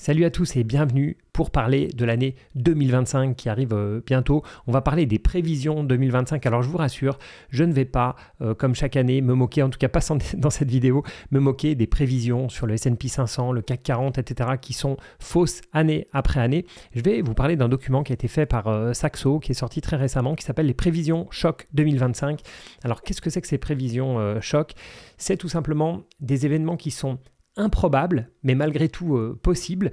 Salut à tous et bienvenue pour parler de l'année 2025 qui arrive bientôt. On va parler des prévisions 2025. Alors je vous rassure, je ne vais pas, comme chaque année, me moquer, en tout cas pas dans cette vidéo, me moquer des prévisions sur le S&P 500, le CAC 40, etc. qui sont fausses année après année. Je vais vous parler d'un document qui a été fait par Saxo, qui est sorti très récemment, qui s'appelle les prévisions choc 2025. Alors qu'est-ce que c'est que ces prévisions choc ? C'est tout simplement des événements qui sont improbable, mais malgré tout possible.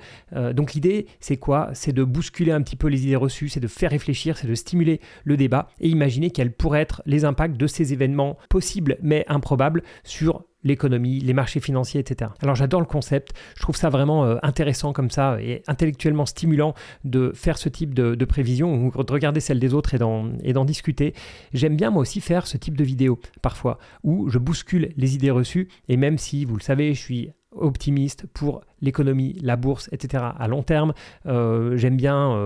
Donc l'idée, c'est quoi ? C'est de bousculer un petit peu les idées reçues, c'est de faire réfléchir, c'est de stimuler le débat et imaginer quels pourraient être les impacts de ces événements possibles, mais improbables sur l'économie, les marchés financiers, etc. Alors j'adore le concept, je trouve ça vraiment intéressant comme ça et intellectuellement stimulant de faire ce type de prévision ou de regarder celle des autres et d'en discuter. J'aime bien moi aussi faire ce type de vidéo parfois où je bouscule les idées reçues et même si, vous le savez, je suis optimiste pour l'économie, la bourse, etc. à long terme. J'aime bien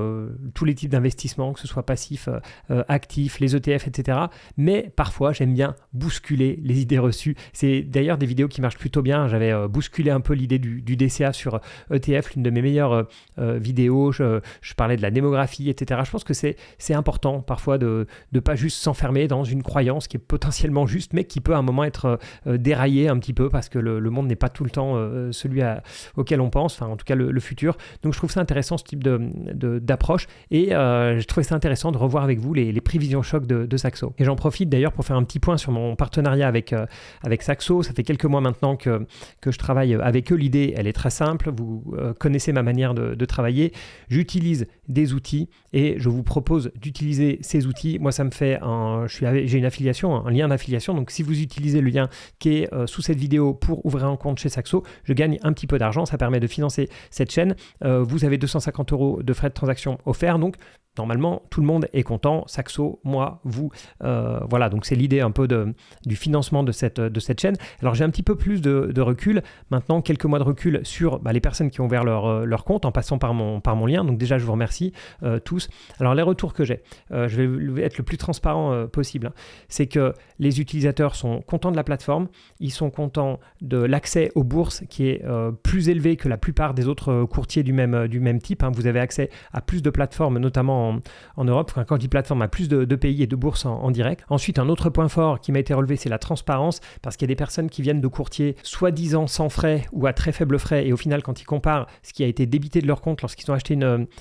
tous les types d'investissements, que ce soit passif, actif, les ETF, etc. Mais parfois, j'aime bien bousculer les idées reçues. C'est d'ailleurs des vidéos qui marchent plutôt bien. J'avais bousculé un peu l'idée du DCA sur ETF, l'une de mes meilleures vidéos. Je parlais de la démographie, etc. Je pense que c'est important parfois de ne pas juste s'enfermer dans une croyance qui est potentiellement juste, mais qui peut à un moment être déraillée un petit peu parce que le monde n'est pas tout le temps celui auquel on pense, enfin en tout cas le futur. Donc je trouve ça intéressant ce type d'approche et je trouvais ça intéressant de revoir avec vous les prévisions choc de Saxo. Et j'en profite d'ailleurs pour faire un petit point sur mon partenariat avec Saxo. Ça fait quelques mois maintenant que je travaille avec eux. L'idée, elle est très simple. Vous connaissez ma manière de travailler. J'utilise des outils et je vous propose d'utiliser ces outils. Moi, ça me fait j'ai une affiliation, un lien d'affiliation. Donc si vous utilisez le lien qui est sous cette vidéo pour ouvrir un compte chez Saxo, je gagne un petit peu d'argent, ça permet de financer cette chaîne. Vous avez 250 € de frais de transaction offerts, donc normalement tout le monde est content, Saxo, moi, vous, voilà, donc c'est l'idée un peu du financement de cette chaîne. Alors j'ai un petit peu plus de recul, maintenant quelques mois de recul sur les personnes qui ont ouvert leur compte en passant par mon lien, donc déjà je vous remercie tous. Alors les retours que j'ai, je vais être le plus transparent possible, c'est que les utilisateurs sont contents de la plateforme, ils sont contents de l'accès aux bourses qui est plus élevé que la plupart des autres courtiers du même type. Vous avez accès à plus de plateformes, notamment en Europe. Quand je dis plateforme, à plus de pays et de bourses en direct. Ensuite, un autre point fort qui m'a été relevé, c'est la transparence, parce qu'il y a des personnes qui viennent de courtiers soi-disant sans frais ou à très faible frais, et au final, quand ils comparent ce qui a été débité de leur compte lorsqu'ils ont acheté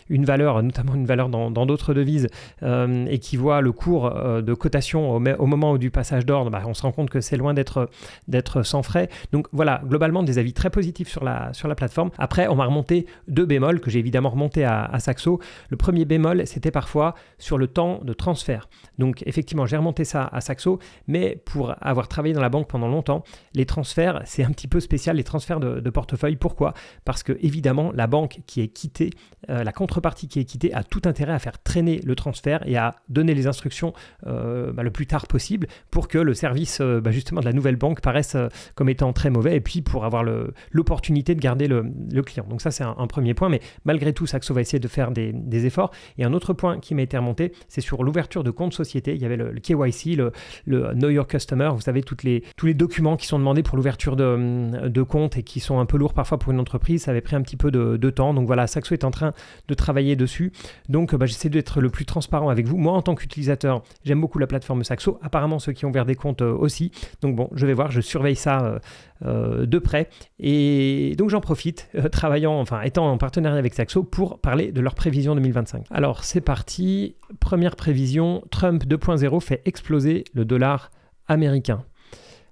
une valeur, notamment une valeur dans d'autres devises, et qui voient le cours de cotation au moment du passage d'ordre, on se rend compte que c'est loin d'être sans frais. Donc voilà, globalement, des avis très positifs sur la plateforme. Après, on m'a remonté 2 bémols que j'ai évidemment remonté à Saxo. Le premier bémol, c'était parfois sur le temps de transfert. Donc effectivement, j'ai remonté ça à Saxo, mais pour avoir travaillé dans la banque pendant longtemps, les transferts, c'est un petit peu spécial, les transferts de portefeuille. Pourquoi ? Parce que évidemment, la banque qui est quittée, la contrepartie qui est quittée a tout intérêt à faire traîner le transfert et à donner les instructions le plus tard possible pour que le service justement de la nouvelle banque paraisse comme étant très mauvais et puis pour avoir l'opportunité de garder le client. Donc ça, c'est un premier point, mais malgré tout, Saxo va essayer de faire des efforts. Et un autre point qui m'a été remonté, c'est sur l'ouverture de compte société. Il y avait le KYC, le Know Your Customer, vous savez, tous les documents qui sont demandés pour l'ouverture de compte et qui sont un peu lourds parfois pour une entreprise. Ça avait pris un petit peu de temps. Donc voilà, Saxo est en train de travailler dessus. Donc j'essaie d'être le plus transparent avec vous. Moi, en tant qu'utilisateur, j'aime beaucoup la plateforme Saxo. Apparemment, ceux qui ont ouvert des comptes aussi. Donc bon, je vais voir, je surveille ça de près. Et donc j'en profite, étant en partenariat avec Saxo pour parler de leur prévision 2025. Alors c'est parti, première prévision, Trump 2.0 fait exploser le dollar américain.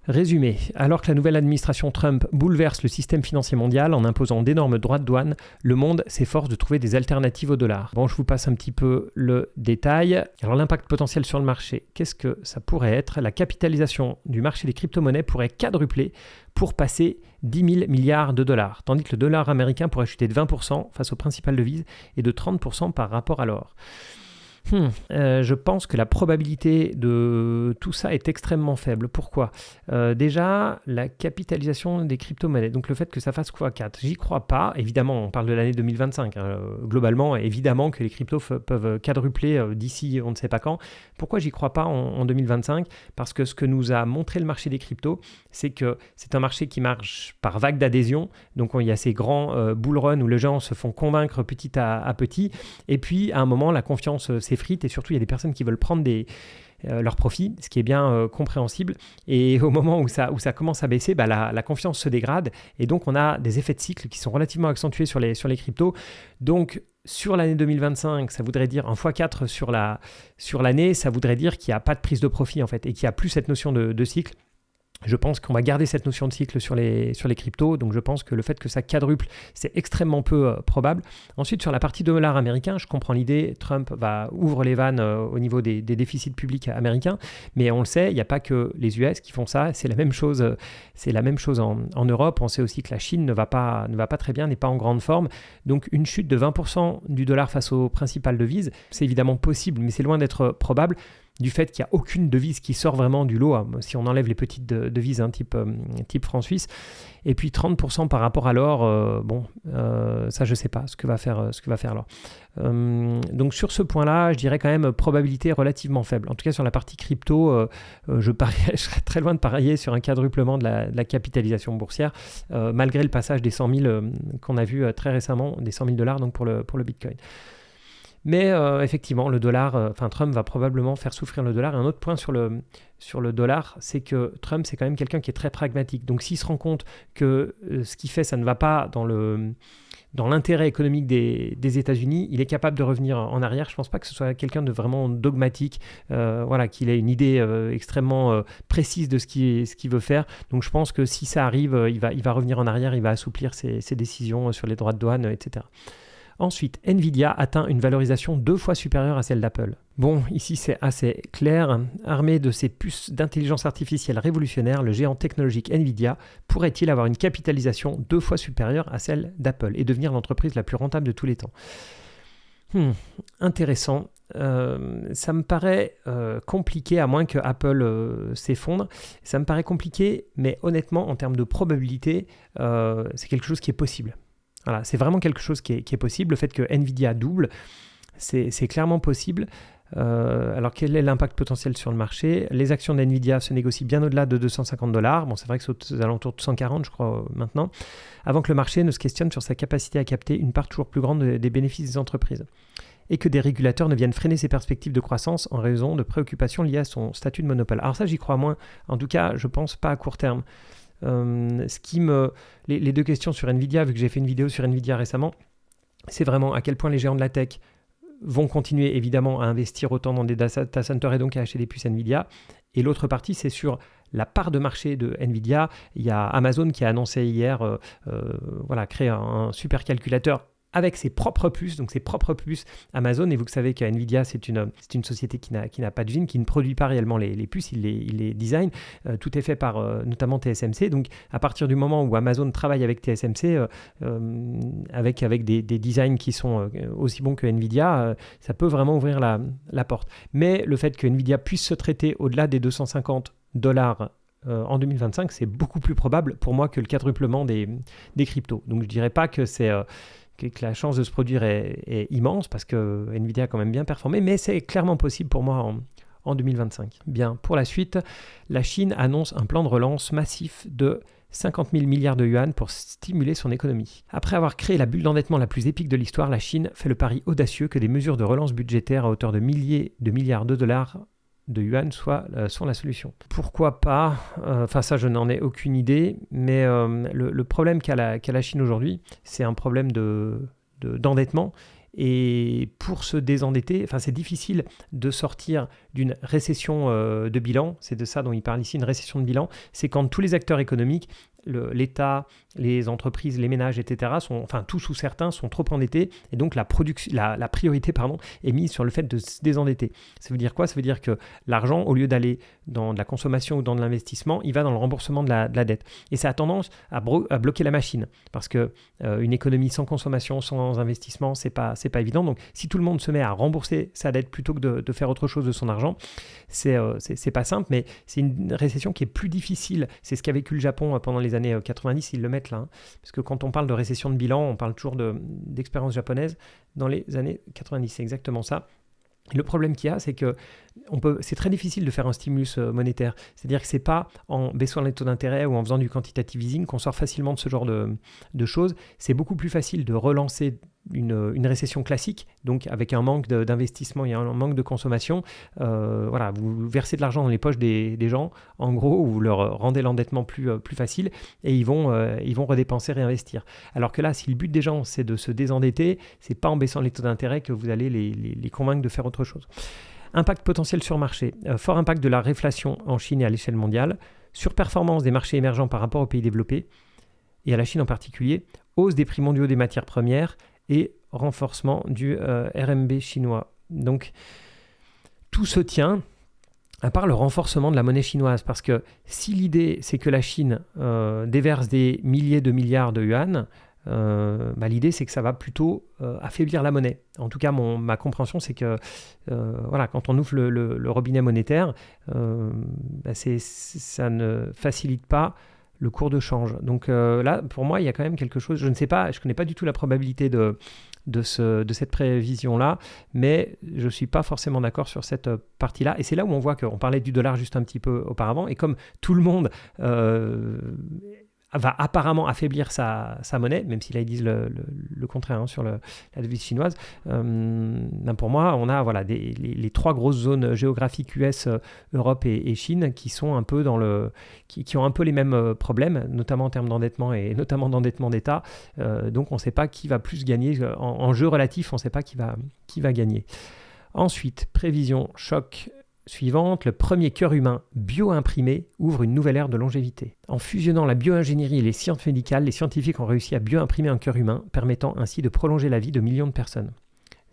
Résumé, alors que la nouvelle administration Trump bouleverse le système financier mondial en imposant d'énormes droits de douane, le monde s'efforce de trouver des alternatives au dollar. Bon, je vous passe un petit peu le détail. Alors l'impact potentiel sur le marché, qu'est-ce que ça pourrait être ? La capitalisation du marché des crypto-monnaies pourrait quadrupler pour passer 10 000 milliards de dollars, tandis que le dollar américain pourrait chuter de 20% face aux principales devises et de 30% par rapport à l'or. Je pense que la probabilité de tout ça est extrêmement faible. Pourquoi ? Déjà, la capitalisation des crypto-monnaies, donc le fait que ça fasse x4, j'y crois pas. Évidemment, on parle de l'année 2025. Globalement, évidemment que les cryptos peuvent quadrupler d'ici on ne sait pas quand. Pourquoi j'y crois pas en 2025 ? Parce que ce que nous a montré le marché des cryptos, c'est que c'est un marché qui marche par vague d'adhésion. Donc il y a ces grands bull runs où les gens se font convaincre petit à petit. Et puis, à un moment, la confiance s'effrite et surtout, il y a des personnes qui veulent prendre leurs profits, ce qui est bien compréhensible. Et au moment où ça commence à baisser, la confiance se dégrade et donc on a des effets de cycle qui sont relativement accentués sur les cryptos. Donc, sur l'année 2025, ça voudrait dire un x4 sur l'année, ça voudrait dire qu'il n'y a pas de prise de profit en fait et qu'il n'y a plus cette notion de cycle. Je pense qu'on va garder cette notion de cycle sur les cryptos, donc je pense que le fait que ça quadruple, c'est extrêmement peu probable. Ensuite, sur la partie dollar américain, je comprends l'idée, Trump ouvre les vannes au niveau des déficits publics américains, mais on le sait, il n'y a pas que les US qui font ça, c'est la même chose en Europe. On sait aussi que la Chine ne va pas très bien, n'est pas en grande forme, donc une chute de 20% du dollar face aux principales devises, c'est évidemment possible, mais c'est loin d'être probable, du fait qu'il n'y a aucune devise qui sort vraiment du lot, si on enlève les petites devises type franc-suisse. Et puis 30% par rapport à l'or, ça je ne sais pas ce que va faire l'or. Donc sur ce point-là, je dirais quand même probabilité relativement faible. En tout cas sur la partie crypto, je serais très loin de parier sur un quadruplement de la capitalisation boursière, malgré le passage des 100 000 qu'on a vu très récemment, des 100 000 $ donc pour le Bitcoin. Mais effectivement, le dollar, Trump va probablement faire souffrir le dollar. Et un autre point sur le dollar, c'est que Trump, c'est quand même quelqu'un qui est très pragmatique. Donc s'il se rend compte que ce qu'il fait, ça ne va pas dans l'intérêt économique des États-Unis, il est capable de revenir en arrière. Je ne pense pas que ce soit quelqu'un de vraiment dogmatique, qu'il ait une idée extrêmement précise de ce qu'il veut faire. Donc je pense que si ça arrive, il va revenir en arrière, il va assouplir ses décisions sur les droits de douane, etc. Ensuite, Nvidia atteint une valorisation 2 fois supérieure à celle d'Apple. Bon, ici c'est assez clair. Armé de ses puces d'intelligence artificielle révolutionnaire, le géant technologique Nvidia pourrait-il avoir une capitalisation 2 fois supérieure à celle d'Apple et devenir l'entreprise la plus rentable de tous les temps ? Intéressant. Ça me paraît compliqué, à moins que Apple s'effondre. Ça me paraît compliqué, mais honnêtement, en termes de probabilité, c'est quelque chose qui est possible. Voilà, c'est vraiment quelque chose qui est possible. Le fait que Nvidia double, c'est clairement possible. Alors, quel est l'impact potentiel sur le marché ? Les actions d'Nvidia se négocient bien au-delà de $250. Bon, c'est vrai que c'est aux alentours de 140, je crois, maintenant. Avant que le marché ne se questionne sur sa capacité à capter une part toujours plus grande des bénéfices des entreprises. Et que des régulateurs ne viennent freiner ses perspectives de croissance en raison de préoccupations liées à son statut de monopole. Alors ça, j'y crois moins. En tout cas, je pense pas à court terme. Les deux questions sur Nvidia, vu que j'ai fait une vidéo sur Nvidia récemment, c'est vraiment à quel point les géants de la tech vont continuer évidemment à investir autant dans des data centers et donc à acheter des puces Nvidia. Et l'autre partie, c'est sur la part de marché de Nvidia. Il y a Amazon qui a annoncé hier créer un supercalculateur avec ses propres puces, donc ses propres puces Amazon. Et vous savez qu'NVIDIA, c'est une société qui n'a pas d'usine, qui ne produit pas réellement les puces, il les design. Tout est fait par notamment TSMC. Donc, à partir du moment où Amazon travaille avec TSMC, avec des designs qui sont aussi bons que NVIDIA, ça peut vraiment ouvrir la porte. Mais le fait que NVIDIA puisse se traiter au-delà des $250 en 2025, c'est beaucoup plus probable pour moi que le quadruplement des cryptos. Donc, je ne dirais pas que que la chance de se produire est immense parce que Nvidia a quand même bien performé, mais c'est clairement possible pour moi en 2025. Bien, pour la suite, la Chine annonce un plan de relance massif de 50 000 milliards de yuan pour stimuler son économie. Après avoir créé la bulle d'endettement la plus épique de l'histoire, la Chine fait le pari audacieux que des mesures de relance budgétaire à hauteur de milliers de milliards de dollars de yuan sont la solution. Pourquoi pas ? Ça, je n'en ai aucune idée, mais le problème qu'a la Chine aujourd'hui, c'est un problème d'endettement. Et pour se désendetter, c'est difficile de sortir d'une récession de bilan. C'est de ça dont il parle ici, une récession de bilan. C'est quand tous les acteurs économiques l'État, les entreprises, les ménages, etc., tous ou certains sont trop endettés et donc la priorité est mise sur le fait de se désendetter. Ça veut dire quoi? Ça veut dire que l'argent, au lieu d'aller dans de la consommation ou dans de l'investissement, il va dans le remboursement de la dette. Et ça a tendance à bloquer la machine parce que une économie sans consommation, sans investissement, c'est pas évident. Donc si tout le monde se met à rembourser sa dette plutôt que de faire autre chose de son argent, c'est pas simple, mais c'est une récession qui est plus difficile. C'est ce qu'a vécu le Japon pendant les années 90, ils le mettent là. Parce que quand on parle de récession de bilan, on parle toujours d'expérience japonaise dans les années 90. C'est exactement ça. Et le problème qu'il y a, c'est que c'est très difficile de faire un stimulus monétaire. C'est-à-dire que ce n'est pas en baissant les taux d'intérêt ou en faisant du quantitative easing qu'on sort facilement de ce genre de choses. C'est beaucoup plus facile de relancer une récession classique, donc avec un manque d'investissement et un manque de consommation. Vous versez de l'argent dans les poches des gens, en gros, vous leur rendez l'endettement plus facile et ils vont redépenser, réinvestir. Alors que là, si le but des gens, c'est de se désendetter, c'est pas en baissant les taux d'intérêt que vous allez les convaincre de faire autre chose. Impact potentiel sur marché. Fort impact de la réflation en Chine et à l'échelle mondiale. Surperformance des marchés émergents par rapport aux pays développés, et à la Chine en particulier. Hausse des prix mondiaux des matières premières et renforcement du RMB chinois. Donc, tout se tient, à part le renforcement de la monnaie chinoise, parce que si l'idée, c'est que la Chine déverse des milliers de milliards de yuan, l'idée, c'est que ça va plutôt affaiblir la monnaie. En tout cas, ma compréhension, c'est que quand on ouvre le robinet monétaire, ça ne facilite pas le cours de change. Donc là, pour moi, il y a quand même quelque chose, je ne sais pas, je ne connais pas du tout la probabilité de cette prévision-là, mais je ne suis pas forcément d'accord sur cette partie-là. Et c'est là où on voit qu'on parlait du dollar juste un petit peu auparavant, et comme tout le monde va apparemment affaiblir sa monnaie, même si là ils disent le contraire sur la devise chinoise. Pour moi, on a les trois grosses zones géographiques US, Europe et Chine qui sont un peu qui ont un peu les mêmes problèmes, notamment en termes d'endettement et notamment d'endettement d'État. Donc on ne sait pas qui va plus gagner en jeu relatif, on ne sait pas qui va gagner. Ensuite, prévision choc suivante, le premier cœur humain bio-imprimé ouvre une nouvelle ère de longévité. En fusionnant la bio-ingénierie et les sciences médicales, les scientifiques ont réussi à bio-imprimer un cœur humain, permettant ainsi de prolonger la vie de millions de personnes.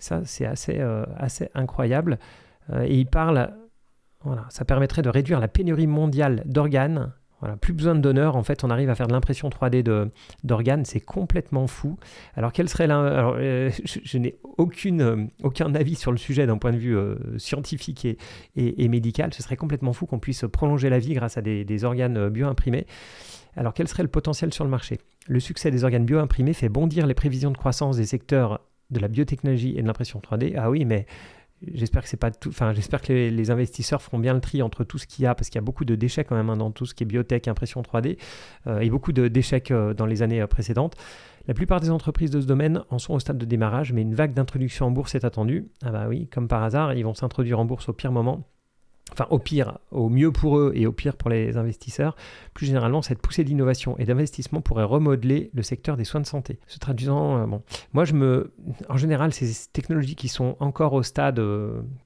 Ça, c'est assez incroyable. Et il parle, ça permettrait de réduire la pénurie mondiale d'organes. Plus besoin de donneurs, en fait, on arrive à faire de l'impression 3D d'organes, c'est complètement fou. Alors, quel serait je n'ai aucun avis sur le sujet d'un point de vue scientifique et médical. Ce serait complètement fou qu'on puisse prolonger la vie grâce à des organes bio-imprimés. Alors, quel serait le potentiel sur le marché? Le succès des organes bio-imprimés fait bondir les prévisions de croissance des secteurs de la biotechnologie et de l'impression 3D. Ah oui, mais j'espère que c'est pas tout. Enfin, j'espère que les investisseurs feront bien le tri entre tout ce qu'il y a, parce qu'il y a beaucoup de déchets quand même dans tout ce qui est biotech, impression 3D, et beaucoup d'échecs dans les années précédentes. La plupart des entreprises de ce domaine en sont au stade de démarrage, mais une vague d'introduction en bourse est attendue. Ah bah oui, comme par hasard, ils vont s'introduire en bourse au pire moment. Enfin, au mieux pour eux et au pire pour les investisseurs. Plus généralement, cette poussée d'innovation et d'investissement pourrait remodeler le secteur des soins de santé. Se traduisant, moi, en général, ces technologies qui sont encore au stade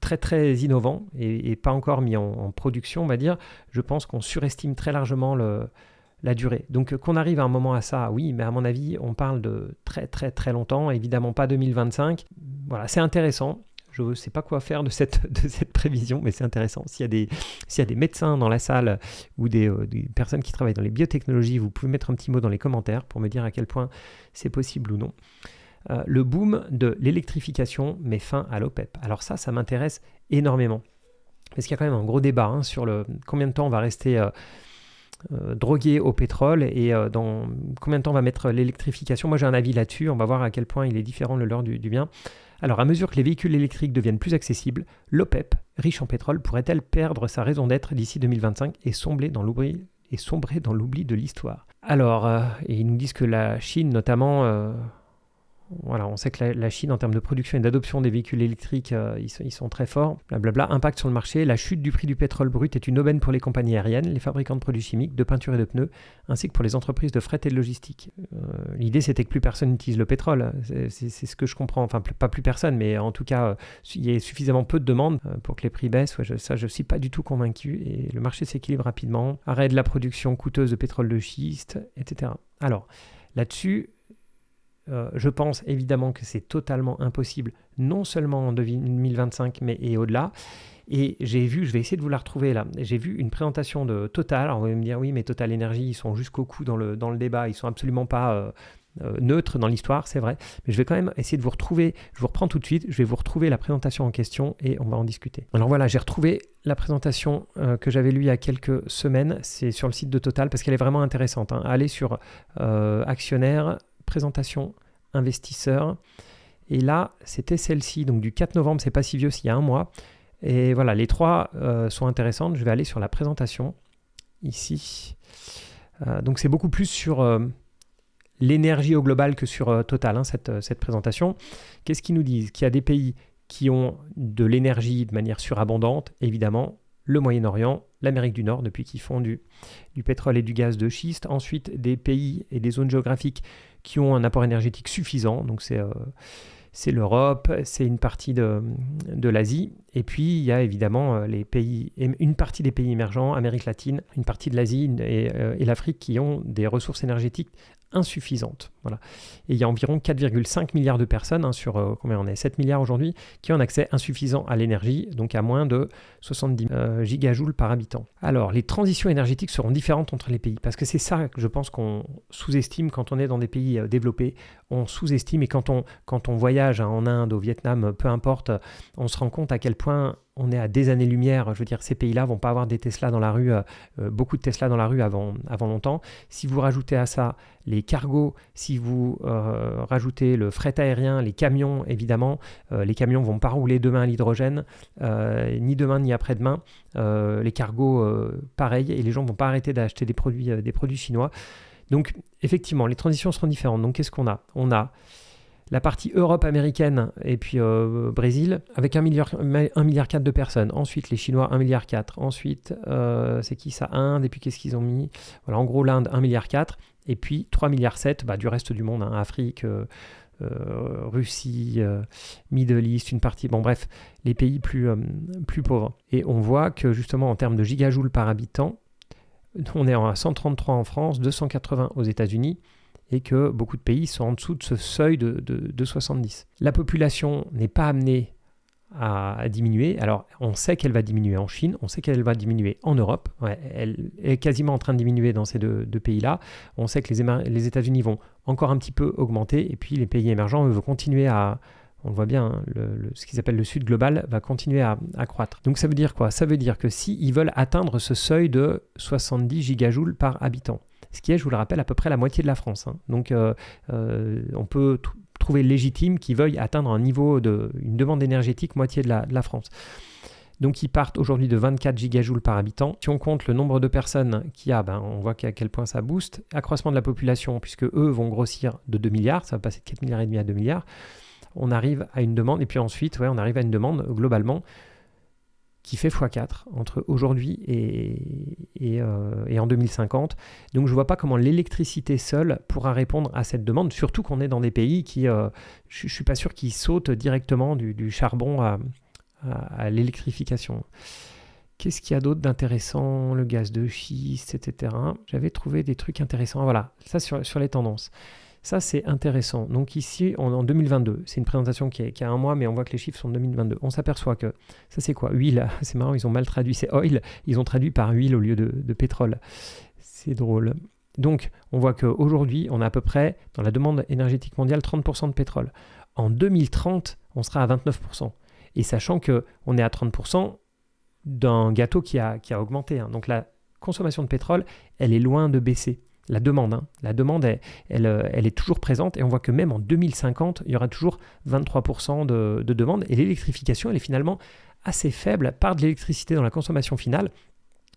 très très innovant et pas encore mis en production, on va dire, je pense qu'on surestime très largement la durée. Donc qu'on arrive à un moment à ça, oui, mais à mon avis, on parle de très très très longtemps, évidemment pas 2025. Voilà, c'est intéressant. Je ne sais pas quoi faire de cette prévision, mais c'est intéressant. S'il y a des médecins dans la salle ou des personnes qui travaillent dans les biotechnologies, vous pouvez mettre un petit mot dans les commentaires pour me dire à quel point c'est possible ou non. Le boom de l'électrification met fin à l'OPEP. Alors ça m'intéresse énormément. Parce qu'il y a quand même un gros débat sur combien de temps on va rester drogué au pétrole et dans combien de temps on va mettre l'électrification. Moi j'ai un avis là-dessus, on va voir à quel point il est différent le leur du bien. Alors, à mesure que les véhicules électriques deviennent plus accessibles, l'OPEP, riche en pétrole, pourrait-elle perdre sa raison d'être d'ici 2025 et sombrer dans l'oubli de l'histoire? Alors, ils nous disent que la Chine, notamment, voilà, on sait que la Chine, en termes de production et d'adoption des véhicules électriques, ils sont très forts. Blablabla. Impact sur le marché. La chute du prix du pétrole brut est une aubaine pour les compagnies aériennes, les fabricants de produits chimiques, de peinture et de pneus, ainsi que pour les entreprises de fret et de logistique. L'idée, c'était que plus personne n'utilise le pétrole. C'est ce que je comprends. Enfin, pas plus personne, mais en tout cas, il y a suffisamment peu de demandes pour que les prix baissent. Ouais, je ne suis pas du tout convaincu. Et le marché s'équilibre rapidement. Arrêt de la production coûteuse de pétrole de schiste, etc. Alors, là-dessus, je pense évidemment que c'est totalement impossible, non seulement en 2025, mais et au-delà. Et j'ai vu, je vais essayer de vous la retrouver là, j'ai vu une présentation de Total. Alors vous allez me dire, oui, mais Total Energy, ils sont jusqu'au cou dans le débat, ils sont absolument pas neutres dans l'histoire, c'est vrai. Mais je vais quand même essayer de vous retrouver, je vous reprends tout de suite, je vais vous retrouver la présentation en question et on va en discuter. Alors voilà, j'ai retrouvé la présentation que j'avais lue il y a quelques semaines, c'est sur le site de Total parce qu'elle est vraiment intéressante. Allez sur actionnaire, présentation investisseurs, et là c'était celle-ci, donc du 4 novembre, c'est pas si vieux, c'est il y a un mois, et voilà, les trois sont intéressantes. Je vais aller sur la présentation ici, donc c'est beaucoup plus sur l'énergie au global que sur Total, cette présentation. Qu'est-ce qu'ils nous disent? Qu'il y a des pays qui ont de l'énergie de manière surabondante, évidemment, le Moyen-Orient, l'Amérique du Nord, depuis qu'ils font du pétrole et du gaz de schiste. Ensuite, des pays et des zones géographiques qui ont un apport énergétique suffisant. Donc, c'est l'Europe, c'est une partie de l'Asie. Et puis, il y a évidemment une partie des pays émergents, Amérique latine, une partie de l'Asie et l'Afrique qui ont des ressources énergétiques insuffisantes. Voilà. Et il y a environ 4,5 milliards de personnes, sur combien on est, 7 milliards aujourd'hui, qui ont un accès insuffisant à l'énergie, donc à moins de 70 gigajoules par habitant. Alors, les transitions énergétiques seront différentes entre les pays, parce que c'est ça que je pense qu'on sous-estime quand on est dans des pays développés. On sous-estime, et quand on voyage en Inde, au Vietnam, peu importe, on se rend compte à quel point on est à des années-lumière. Je veux dire, ces pays-là vont pas avoir des Tesla dans la rue, beaucoup de Tesla dans la rue avant longtemps. Si vous rajoutez à ça les cargos, si vous rajoutez le fret aérien, les camions, évidemment, les camions vont pas rouler demain à l'hydrogène, ni demain ni après-demain. Les cargos, pareil, et les gens vont pas arrêter d'acheter des produits chinois. Donc, effectivement, les transitions seront différentes. Donc, qu'est-ce qu'on a? On a la partie Europe américaine et puis Brésil avec 1,4 milliard de personnes. Ensuite, les Chinois, 1,4 milliard. Ensuite, c'est qui ça? Inde. Et puis, qu'est-ce qu'ils ont mis? Voilà, en gros, l'Inde, 1,4 milliard. Et puis, 3,7 milliards du reste du monde, Afrique, Russie, Middle East, une partie. Bon, bref, les pays plus pauvres. Et on voit que, justement, en termes de gigajoules par habitant, on est à 133 en France, 280 aux États-Unis, et que beaucoup de pays sont en dessous de ce seuil de 70. La population n'est pas amenée à diminuer. Alors, on sait qu'elle va diminuer en Chine, on sait qu'elle va diminuer en Europe. Ouais, elle est quasiment en train de diminuer dans ces deux pays-là. On sait que les États-Unis vont encore un petit peu augmenter, et puis les pays émergents, eux, vont continuer à... On le voit bien, ce qu'ils appellent le Sud global va continuer à croître. Donc ça veut dire quoi? Ça veut dire que s'ils veulent atteindre ce seuil de 70 gigajoules par habitant, ce qui est, je vous le rappelle, à peu près la moitié de la France. Donc on peut trouver légitime qu'ils veuillent atteindre un niveau une demande énergétique moitié de la France. Donc ils partent aujourd'hui de 24 gigajoules par habitant. Si on compte le nombre de personnes qu'il y a, on voit à quel point ça booste. Accroissement de la population, puisque eux vont grossir de 2 milliards, ça va passer de 4 milliards et demi à 2 milliards. On arrive à une demande, et puis ensuite, on arrive à une demande globalement qui fait x4 entre aujourd'hui et en 2050. Donc je ne vois pas comment l'électricité seule pourra répondre à cette demande, surtout qu'on est dans des pays qui, je ne suis pas sûr qu'ils sautent directement du charbon à l'électrification. Qu'est-ce qu'il y a d'autre d'intéressant? Le gaz de schiste, etc. J'avais trouvé des trucs intéressants. Voilà, ça sur les tendances. Ça, c'est intéressant. Donc ici, en 2022, c'est une présentation qui a un mois, mais on voit que les chiffres sont de 2022. On s'aperçoit que, ça c'est quoi? Huile, c'est marrant, ils ont mal traduit, c'est oil, ils ont traduit par huile au lieu de pétrole. C'est drôle. Donc, on voit qu'aujourd'hui, on a à peu près, dans la demande énergétique mondiale, 30% de pétrole. En 2030, on sera à 29%. Et sachant qu'on est à 30% d'un gâteau qui a augmenté. Donc la consommation de pétrole, elle est loin de baisser. La demande, elle est toujours présente, et on voit que même en 2050, il y aura toujours 23% de demande, et l'électrification, elle est finalement assez faible, part de l'électricité dans la consommation finale,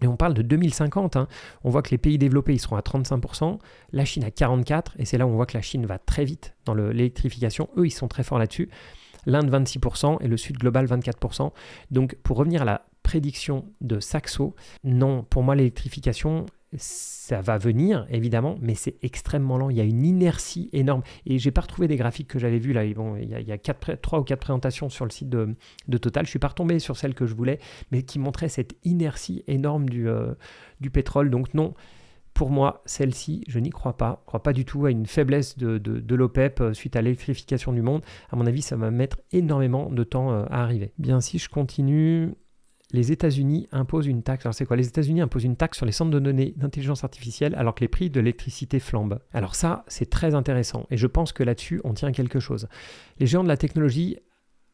Et on parle de 2050, hein. On voit que les pays développés, ils seront à 35%, la Chine à 44%, et c'est là où on voit que la Chine va très vite dans l'électrification. Eux, ils sont très forts là-dessus. L'Inde 26% et le Sud global 24%. Donc pour revenir à la prédiction de Saxo, non, pour moi l'électrification, ça va venir évidemment, mais c'est extrêmement lent. Il y a une inertie énorme. Et j'ai pas retrouvé des graphiques que j'avais vus là. Bon, il y a 3 ou 4 présentations sur le site de Total. Je suis pas retombé sur celle que je voulais, mais qui montrait cette inertie énorme du pétrole. Donc non, pour moi, celle-ci, je n'y crois pas. Je ne crois pas du tout à une faiblesse de l'OPEP suite à l'électrification du monde. À mon avis, ça va mettre énormément de temps à arriver. Bien, si je continue, les États-Unis imposent une taxe. Alors c'est quoi? Les États-Unis imposent une taxe sur les centres de données d'intelligence artificielle alors que les prix de l'électricité flambent. Alors ça, c'est très intéressant et je pense que là-dessus, on tient quelque chose. Les géants de la technologie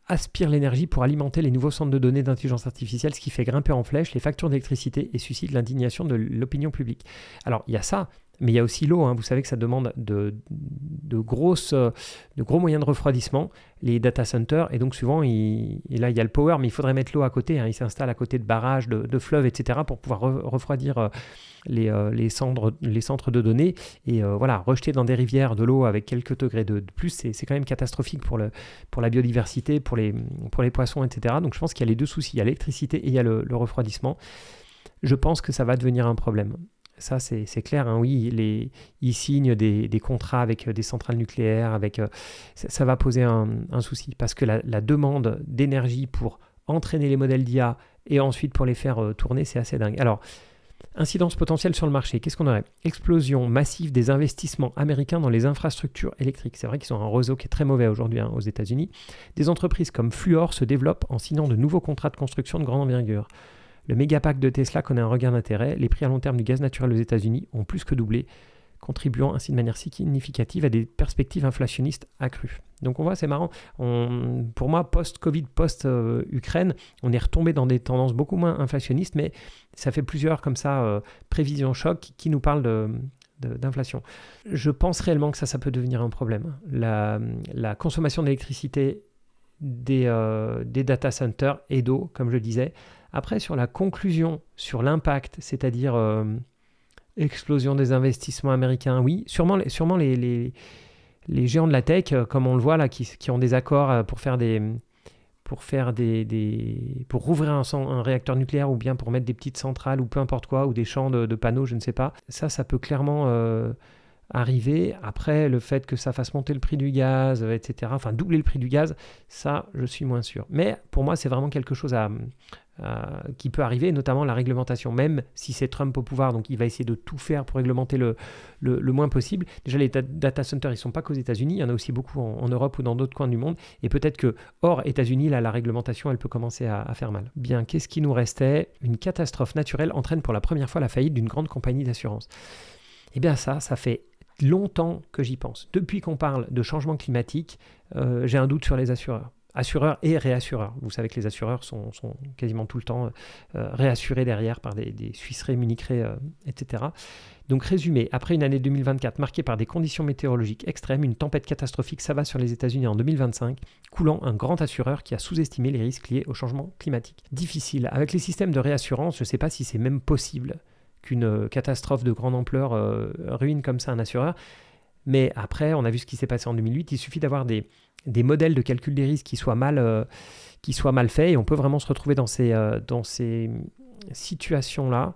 aspirent l'énergie pour alimenter les nouveaux centres de données d'intelligence artificielle, ce qui fait grimper en flèche les factures d'électricité et suscite l'indignation de l'opinion publique. Alors, il y a ça, mais il y a aussi l'eau. Hein. Vous savez que ça demande de gros moyens de refroidissement, les data centers, et donc souvent, là, il y a le power, mais il faudrait mettre l'eau à côté. Hein. Ils s'installent à côté de barrages, de fleuves, etc., pour pouvoir refroidir les centres de données et voilà, rejeter dans des rivières de l'eau avec quelques degrés de plus, c'est quand même catastrophique pour la biodiversité, pour les poissons, etc. Donc je pense qu'il y a les deux soucis, il y a l'électricité et il y a le refroidissement. Je pense que ça va devenir un problème. Ça, c'est clair. Hein. Oui, ils signent des contrats avec des centrales nucléaires. Ça va poser un souci parce que la demande d'énergie pour entraîner les modèles d'IA et ensuite pour les faire tourner, c'est assez dingue. Alors, incidence potentielle sur le marché. Qu'est-ce qu'on aurait? Explosion massive des investissements américains dans les infrastructures électriques. C'est vrai qu'ils ont un réseau qui est très mauvais aujourd'hui aux États-Unis. Des entreprises comme Fluor se développent en signant de nouveaux contrats de construction de grande envergure. Le mégapack de Tesla connaît un regain d'intérêt. Les prix à long terme du gaz naturel aux États-Unis ont plus que doublé, contribuant ainsi de manière significative à des perspectives inflationnistes accrues. Donc on voit, c'est marrant. Pour moi, post-Covid, post-Ukraine, on est retombé dans des tendances beaucoup moins inflationnistes, mais ça fait plusieurs comme ça prévisions choc qui nous parlent d'inflation. Je pense réellement que ça peut devenir un problème. La consommation d'électricité des data centers et d'eau, comme je disais. Après, sur la conclusion, sur l'impact, c'est-à-dire explosion des investissements américains, oui, sûrement les géants de la tech, comme on le voit là, qui ont des accords pour rouvrir un réacteur nucléaire ou bien pour mettre des petites centrales ou peu importe quoi, ou des champs de panneaux, je ne sais pas. Ça peut clairement arriver. Après, le fait que ça fasse monter le prix du gaz, etc., enfin doubler le prix du gaz, ça, je suis moins sûr. Mais pour moi, c'est vraiment quelque chose qui peut arriver, notamment la réglementation, même si c'est Trump au pouvoir, donc il va essayer de tout faire pour réglementer le moins possible. Déjà, les data centers, ils ne sont pas qu'aux États-Unis, il y en a aussi beaucoup en Europe ou dans d'autres coins du monde, et peut-être que hors États-Unis, là, la réglementation, elle peut commencer à faire mal. Bien, qu'est-ce qui nous restait? Une catastrophe naturelle entraîne pour la première fois la faillite d'une grande compagnie d'assurance. Eh bien ça fait longtemps que j'y pense. Depuis qu'on parle de changement climatique, j'ai un doute sur les assureurs. Assureurs et réassureurs. Vous savez que les assureurs sont quasiment tout le temps réassurés derrière par des Suisses Re, Munich Re, etc. Donc résumé, après une année 2024 marquée par des conditions météorologiques extrêmes, une tempête catastrophique s'abat sur les États-Unis en 2025, coulant un grand assureur qui a sous-estimé les risques liés au changement climatique. Difficile. Avec les systèmes de réassurance, je ne sais pas si c'est même possible qu'une catastrophe de grande ampleur ruine comme ça un assureur. Mais après, on a vu ce qui s'est passé en 2008. Il suffit d'avoir des modèles de calcul des risques qui soient mal faits et on peut vraiment se retrouver dans ces situations-là.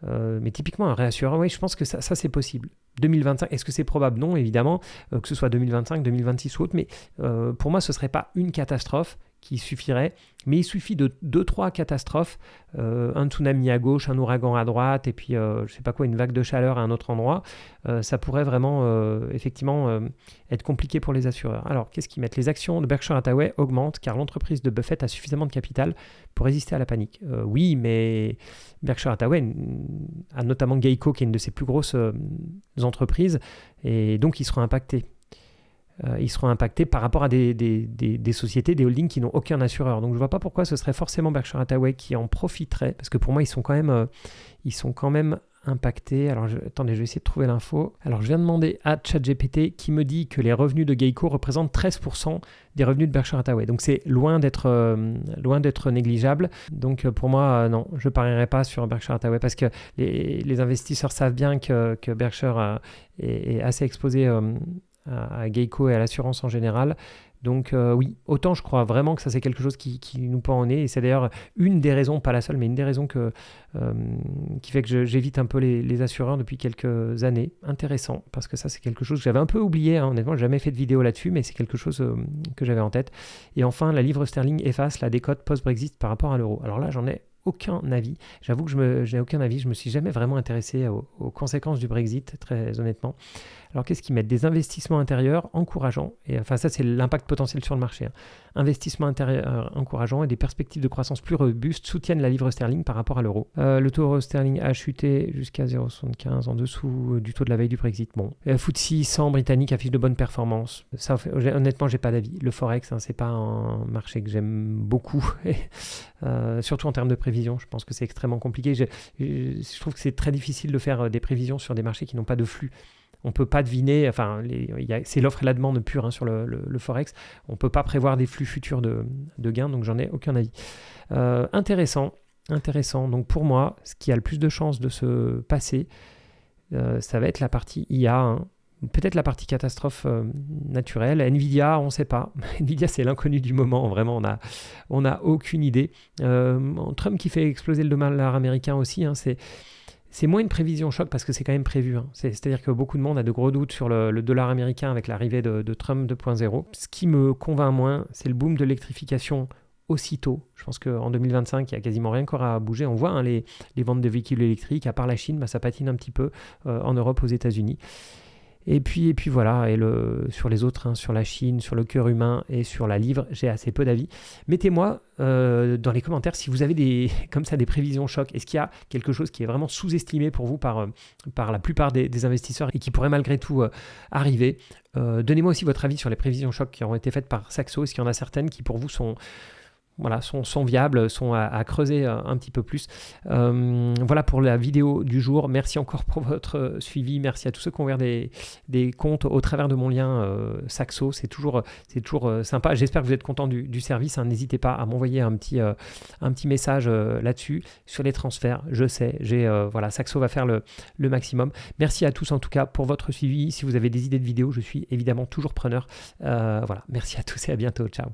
Mais typiquement, un réassureur, oui, je pense que ça c'est possible. 2025, est-ce que c'est probable? Non, évidemment, que ce soit 2025, 2026 ou autre. Mais pour moi, ce ne serait pas une catastrophe qui suffirait, mais il suffit de 2-3 catastrophes, un tsunami à gauche, un ouragan à droite, et puis je ne sais pas quoi, une vague de chaleur à un autre endroit, ça pourrait vraiment effectivement être compliqué pour les assureurs. Alors, qu'est-ce qu'ils mettent? Les actions de Berkshire Hathaway augmentent car l'entreprise de Buffett a suffisamment de capital pour résister à la panique. Oui, mais Berkshire Hathaway a notamment Geico, qui est une de ses plus grosses entreprises, et donc ils seront impactés. Ils seront impactés par rapport à des sociétés, des holdings qui n'ont aucun assureur. Donc je ne vois pas pourquoi ce serait forcément Berkshire Hathaway qui en profiterait, parce que pour moi ils sont quand même impacté. Alors, attendez, je vais essayer de trouver l'info. Alors, je viens de demander à ChatGPT qui me dit que les revenus de Geico représentent 13% des revenus de Berkshire Hathaway. Donc, c'est loin d'être négligeable. Donc, pour moi, non, je ne parierai pas sur Berkshire Hathaway parce que les investisseurs savent bien que Berkshire est assez exposé à Geico et à l'assurance en général. Donc oui, autant je crois vraiment que ça c'est quelque chose qui nous pend au nez, et c'est d'ailleurs une des raisons, pas la seule, mais une des raisons qui fait que j'évite un peu les assureurs depuis quelques années. Intéressant, parce que ça c'est quelque chose que j'avais un peu oublié, hein, honnêtement, j'ai jamais fait de vidéo là-dessus, mais c'est quelque chose que j'avais en tête. Et enfin, la livre sterling efface la décote post-Brexit par rapport à l'euro. Alors là, j'en ai aucun avis. J'avoue que je n'ai aucun avis. Je me suis jamais vraiment intéressé aux conséquences du Brexit, très honnêtement. Alors, qu'est-ce qu'ils mettent? Des investissements intérieurs encourageants. Et enfin, ça, c'est l'impact potentiel sur le marché. Hein. Investissements intérieurs encourageants et des perspectives de croissance plus robustes soutiennent la livre sterling par rapport à l'euro. Le taux euro sterling a chuté jusqu'à 0,75 en dessous du taux de la veille du Brexit. Bon. FTSE 100 britannique affiche de bonnes performances. Ça, honnêtement, j'ai pas d'avis. Le Forex, hein, c'est pas un marché que j'aime beaucoup. Surtout en termes de prévision. Je pense que c'est extrêmement compliqué. Je trouve que c'est très difficile de faire des prévisions sur des marchés qui n'ont pas de flux. On ne peut pas deviner, enfin, c'est l'offre et la demande pure hein, sur le Forex. On ne peut pas prévoir des flux futurs de gains, donc j'en ai aucun avis. Intéressant. Donc pour moi, ce qui a le plus de chances de se passer, ça va être la partie IA, hein. Peut-être la partie catastrophe naturelle. Nvidia, on ne sait pas. Nvidia, c'est l'inconnu du moment. Vraiment, on n'a aucune idée. Trump qui fait exploser le dollar américain aussi, hein, c'est moins une prévision choc parce que c'est quand même prévu. Hein. C'est-à-dire que beaucoup de monde a de gros doutes sur le dollar américain avec l'arrivée de Trump 2.0. Ce qui me convainc moins, c'est le boom de l'électrification aussitôt. Je pense qu'en 2025, il n'y a quasiment rien encore à bouger. On voit hein, les ventes de véhicules électriques, à part la Chine, ça patine un petit peu en Europe, aux États-Unis. Et puis voilà, et sur les autres, hein, sur la Chine, sur le cœur humain et sur la livre, j'ai assez peu d'avis. Mettez-moi dans les commentaires si vous avez comme ça des prévisions choc. Est-ce qu'il y a quelque chose qui est vraiment sous-estimé pour vous par la plupart des investisseurs et qui pourrait malgré tout arriver? Donnez-moi aussi votre avis sur les prévisions choc qui ont été faites par Saxo. Est-ce qu'il y en a certaines qui pour vous sont viables, sont à creuser un petit peu plus. Voilà pour la vidéo du jour. Merci encore pour votre suivi. Merci à tous ceux qui ont ouvert des comptes au travers de mon lien Saxo. C'est toujours sympa. J'espère que vous êtes content du service. Hein. N'hésitez pas à m'envoyer un petit message là-dessus sur les transferts. Je sais, Saxo va faire le maximum. Merci à tous en tout cas pour votre suivi. Si vous avez des idées de vidéos, je suis évidemment toujours preneur. Merci à tous et à bientôt. Ciao.